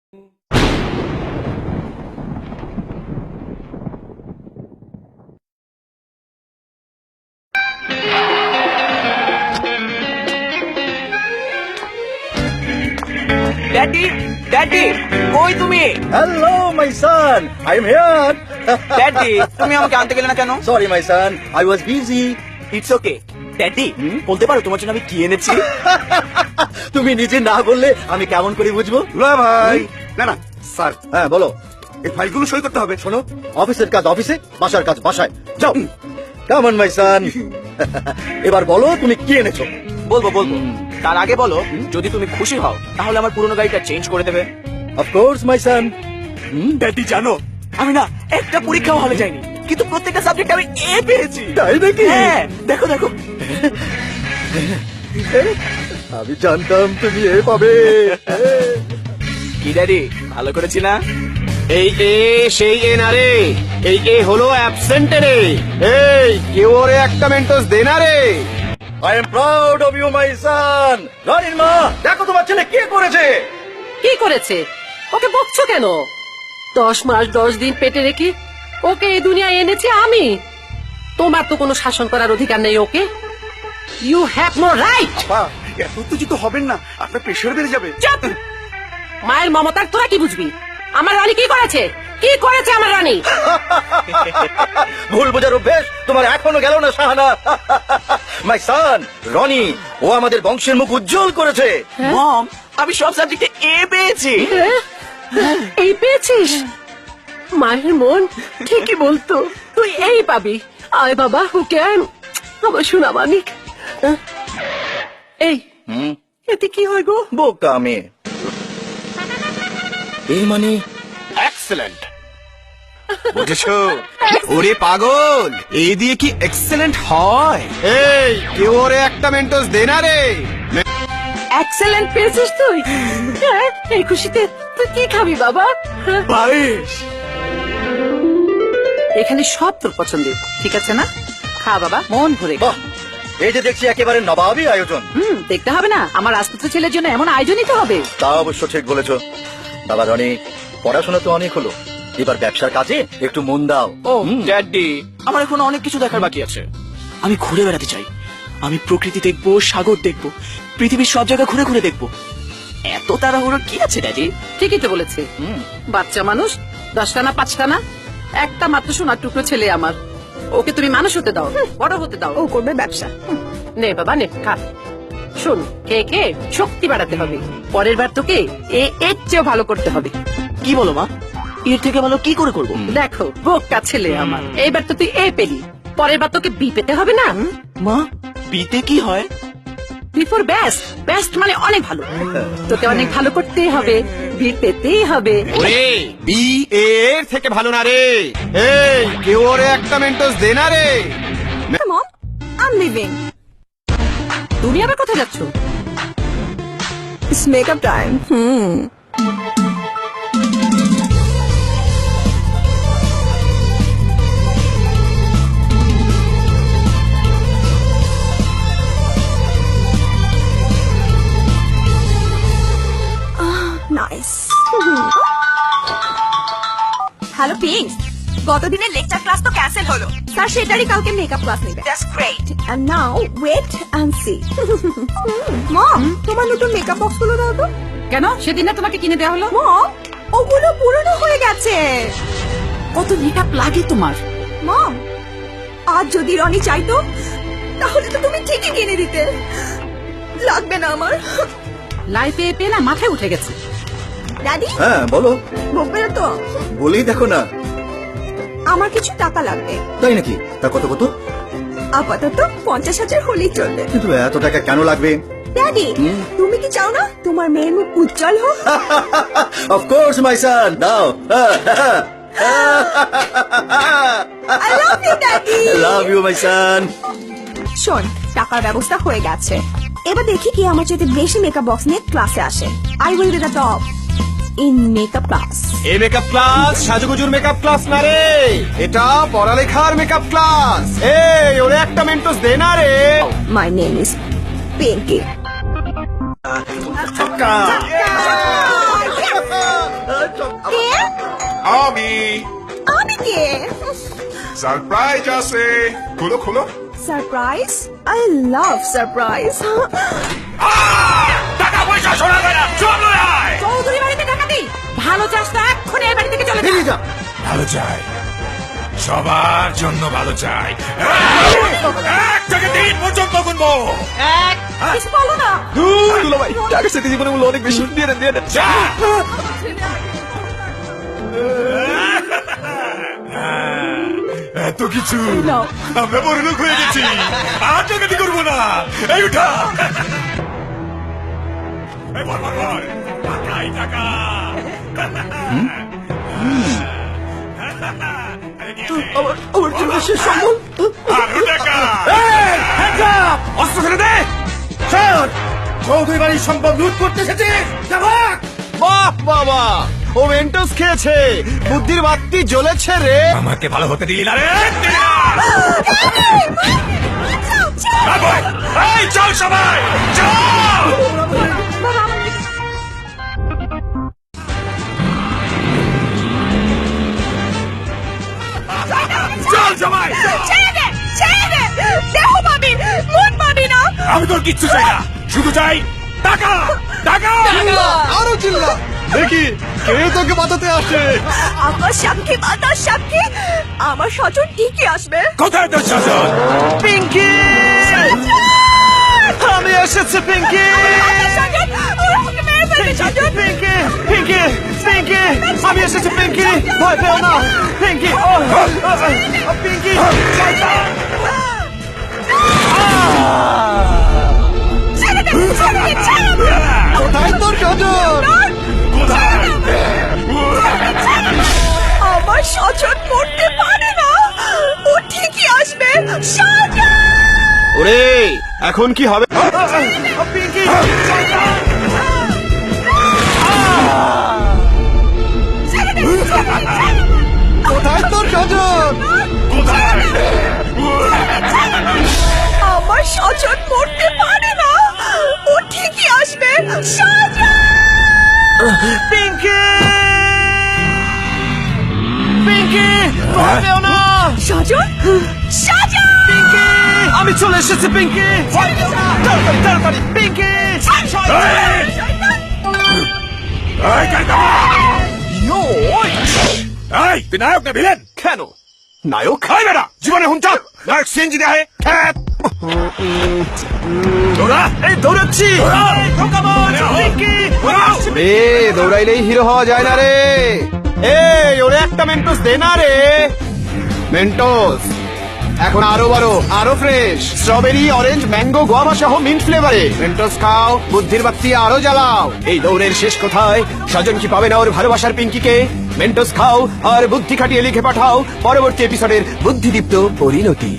Daddy, daddy, কই তুমি? Hello, my son. I'm here. Daddy, তুমি আমাকে আনতে গেলে না কেন? Sorry, my son. I was busy. It's okay. Daddy, বলতে পারো তোমার জন্য আমি কি এনেছি? তুমি নিজে না বললে আমি কেমন করে বুঝবো? ভাই না না স্যার, হ্যাঁ বলো। এই ফাইলগুলো সই করতে হবে। শোনো, অফিসের কাজ অফিসে, বাসার কাজ বাসায়। যাও। Come on, my son. এবার বলো তুমি কি এনেছো? বলবো বলবো, তার আগে বলো যদি তুমি খুশি হও তাহলে আমার পুরনো গাড়িটা চেঞ্জ করে দেবে। Of course, my son. Daddy জানো, আমি না একটা পরীক্ষাও হলে যাইনি, কিন্তু প্রত্যেকটা সাবজেক্টে আমি এ পেয়েছি। তাই নাকি? হ্যাঁ, দেখো দেখো। আমি জানতাম তুমি এ পাবে। কি ড্যাডি, ভালো করেছি না? এই এ সেই এ না রে, এই এ হলো অ্যাবসেন্ট রে। এই কেউ ওরে একটা মেন্টোস দে না রে। I am proud of you, my son. রনির মা, দেখো তোমার ছেলে কি করেছে। কি করেছে? ওকে বকছো কেন? 10 মাস 10 দিন পেটে রেখে ওকে এই দুনিয়ায় এনেছি আমি। তোমার তো কোনো শাসন করার অধিকার নেই ওকে। You have no right. বাবা, এত উত্তেজিত হবেন না, আপনার প্রেশার বেড়ে যাবে। চুপ! মায়ের মমতার তোরা কি বুঝবি? আমার রানী কি করেছে? কি করেছে আমার রানী? ভুল বোঝার অভ্যেস তোমার এখনো গেল না, শাহানা। মাই সান রনি, ও আমাদের বংশের মুখ উজ্জ্বল করেছে। মম, আমি সব সাবজেক্টে এ পেয়েছি। এই পেয়েছিস? মায়ের মন ঠিকই বলতো, তুই এই পাবি। আয় বাবা, ওকে আয় আমার সোনা মানিক। এই এতে কি হয় গো? বোকা মেয়ে। এই মানে এক্সেলেন্ট, বুঝেছো? ওরে পাগল, এই দিয়ে কি এক্সেলেন্ট হয়? এই কেউ ওরে একটা মেন্টোস দে না রে। এক্সেলেন্ট পেয়েছিস তুই? হ্যাঁ, এই খুশিতে তুই কি খাবি বাবা? হ্যাঁ? পায়েস। এখানে সব তোর পছন্দের, ঠিক আছে না? খা বাবা, মন ভরে খা। বাহ, এই যে দেখছি একেবারে নবাবী আয়োজন। দেখতে হবে না, আমার রাজপুত্র ছেলের জন্য এমন আয়োজনই তো হবে। তা অবশ্য ঠিক বলেছো। বাবা রনি, পড়াশোনা তো অনেক হলো, এবার ব্যবসার কাজে একটু মন দাও। ও ড্যাডি, আমার এখন অনেক কিছু দেখার বাকি আছে। আমি ঘুরে বেড়াতে চাই, আমি প্রকৃতি দেখবো, সাগর দেখবো, পৃথিবীর সব জায়গা ঘুরে ঘুরে দেখবো। এত তাড়াহুড়ো কি আছে ড্যাডি? ঠিকই তো বলেছে। বাচ্চা মানুষ, 10টা না 5টা না, একটা মাত্র সোনার টুকরো ছেলে আমার। ওকে তুমি মানুষ হতে দাও, বড় হতে দাও, ও করবে ব্যবসা। নে বাবা নে, খা। শোন, খেয়ে খেয়ে শক্তি বাড়াতে হবে। পরের বার তোকে এর চেয়েও ভালো করতে হবে। কি বলো মা? এর থেকে ভালো কি করে করবো? দেখো, বোকা ছেলে আমার, এইবার তো তুই এ পেলি, পরের বার তোকে বি পেতে হবে না? মা, বিতে কি হয়? বিফোর বেস্ট, বেস্ট মানে অনেক ভালো। তোকে অনেক ভালো করতেই হবে, বি পেতেই হবে। ওরে বি এর থেকে ভালো না রে। এই কেউ ওরে একটা মেন্টোস দে না রে। Mom, I am leaving. তুমি আবার কোথায় যাচ্ছ? It's makeup time. Nice. Hello pink, গতদিনের লেকচার ক্লাস তো ক্যান্সেল হলো, স্যার সেটারই কালকে মেকআপ ক্লাস নেবে। That's great. And now wait and see. Mom, তোমার নতুন মেকআপ বক্স গুলো দাও তো। কেন সেদিন না তোমাকে কিনে দেওয়া হলো? মম, ওগুলো পুরনো হয়ে গেছে। কত মেকআপ লাগে তোমার? মম, আজ যদি রনি চাইতো তাহলে তো তুমি ঠিকই কিনে দিতে। লাগবে না আমার। লাইফে পেয়ে না মাথায় উঠে গেছে। ড্যাডি, হ্যাঁ বলো। বকবে না তো? বলেই দেখো না। আমার কিছু টাকা লাগবে। তাই নাকি? তা কত কত? আপাতত 50,000 হলেই চলবে। কিন্তু এত টাকা কেন লাগবে? ড্যাডি, তুমি কি চাও না তোমার মেয়ের মুখ উজ্জ্বল হোক? Of course, my son. দাও। I love you, Daddy. Love you, my son. শোন, টাকার ব্যবস্থা হয়ে গেছে। এবার দেখি কি আমার চাইতে বেশি মেকআপ বক্স নিয়ে ক্লাসে আসে। I will be the top in makeup class. এই মেকআপ ক্লাস সাজুগুজুর মেকআপ ক্লাস না রে, এটা পড়ালেখার মেকআপ ক্লাস। এই ওরে একটা মেন্টোস দে না রে। My name is Pinky. আমি আমি কে সারপ্রাইজ আছে খোলো খোলো সারপ্রাইজ আই লাভ সারপ্রাইজ টাকা পয়সা সোনা গয়না সব লয়ে আয় চৌধুরী বাড়িতে টাকা দিই ভালো চাষ তো এক্ষুনি এই বাড়ি থেকে চলে যা ভালো চাই সবার জন্য ভালো চাই এক থেকে 3 পর্যন্ত গুনবো কিছু বলো না ভাই টাকা সাথে জীবনে মূল্য অনেক বেশি দিয়ে দেন যা। এত কিছু আমরা বড় লোক হয়ে গেছি আর টাকাতি করবো না এই উঠা এই বল বল বল টাকাই টাকা আমার জন্য শেষ সম্বল আরো টাকা অস্ত্র ছেড়ে দে চল চৌধুরী বাড়ির সম্পদ লুট করতে এসেছে যাবাক বাহ বাবা ও মেন্টোস খেয়েছে বুদ্ধির বাতি জ্বলেছে রে আমাকে ভালো হতে দিলি না রে এই চল সবাই চল চল সবাই ছেড়ে দে দেহ পাবি মন পাবি না আমি তোর কিচ্ছু চাই না শুধু চাই টাকা টাকা আরো চিল্লা দেখি কে তোকে বাঁচাতে আসে আমার সাক্ষী মাতার সাক্ষী আমার স্বজন ঠিকই আসবে কোথায় তোর শাসন পিঙ্কি আমি এসেছি পিঙ্কি স্বজন ওরা আমাকে মেরে ফেলবে স্বজন পিঙ্কি পিঙ্কি পিঙ্কি আমি এসেছি পিঙ্কি ভয় পেও না পিঙ্কি ও পিঙ্কি ছেড়ে দে কোথায় তোর স্বজন আমার স্বজন মরতে পারে না ও ঠিকই আসবে স্বজন ওরে এখন কি হবে পিঙ্কি কোথায় তোর স্বজন আমার স্বজন মরতে পারে না ও ঠিকই আসবে স্বজন পিঙ্কি পিঙ্কি ভয় পেও না স্বজন আমি চলে এসেছি পিঙ্কি তাড়াতাড়ি তাড়াতাড়ি পিঙ্কি এই কাকা এই তুই নায়ক না ভিলেন কেন নায়ক খাই বেটা জীবনে হুঁচা নায়ক সিএনজি দেয় খ্যাত তোরা এই দৌড়াচ্ছি পিঙ্কি রে দৌড়াইলেই হিরো হওয়া যায় না রে এই ওরে একটা মেন্টোস দে না রে মেন্টোস এখন আরো বড় আরো fresh strawberry orange mango guava সহ মিন্ট ফ্লেভারে মেন্টোস খাও বুদ্ধির বাতি আরো জ্বালাও এই দৌড়ের শেষ কোথায় স্বজন কি পাবে না ওর ভালোবাসার পিঙ্কিকে মেন্টোস খাও আর বুদ্ধি খাটিয়ে লিখে পাঠাও পরবর্তী এপিসোডের বুদ্ধিদীপ্ত পরিণতি